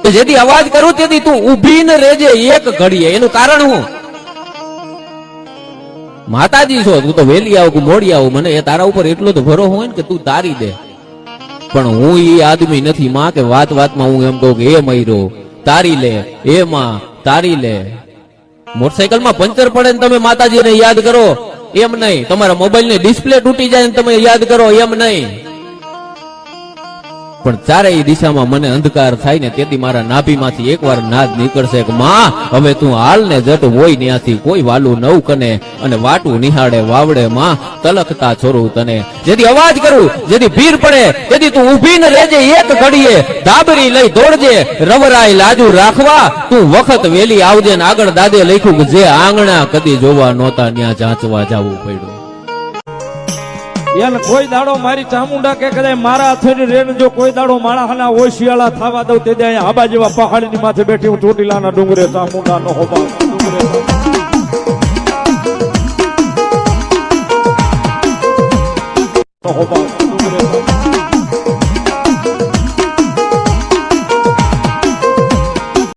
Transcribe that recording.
જેથી અવાજ કરું તેથી તું ઊભી ને રહેજે એક ઘડીએ. એનું કારણ હું? માતાજી છો, તું તો વેલી આવ કે મોડી આવ, મને એ તારા ઉપર એટલો તો ભરો હોય ને કે તું તારી દે. પણ હું ઈ આદમી નથી માં કે વાત વાતમાં હું એમ કહું કે એ મયરો તારી લે, એ માં તારી લે. મોટરસાયકલમાં પંચર પડે ને તમે માતાજીને યાદ કરો એમ નહીં. તમારા મોબાઈલની ડિસ્પ્લે તૂટી જાય ને તમે યાદ કરો એમ નહીં. પણ ચારેય દિશામાં મને અંધકાર થાય ને તેથી મારા નાભીમાંથી એકવાર નાદ નીકળશે કે માં હવે તું હાલ ને જટ હોય ત્યાંથી કોઈ વાલું નવ કને અને વાટું નિહાળે વાવડે માં તલકતા છોરું તને. જેથી અવાજ કરું, જેથી ભીર પડે તેથી તું ઊભી ને રહેજે એક ઘડીએ. ધાબરી લઈ દોડજે રવરાય લાજુ રાખવા, તું વખત વેલી આવજે ને આગળ દાદે લખ્યું કે જે આંગણા કદી જોવા નહોતા ત્યાં જાંચવા જવું પડ્યું. એને કોઈ દાડો મારી ચામુંડા કે કદાચ મારા હાથે રેણ જો કોઈ દાડો માળાના હોય શિયાળા થવા દઉં તે દે આબા જેવા પહાડીની માથે બેઠી હું ચોટીલાના ડુંગરે ચામુંડા નો હોબા ડુંગરે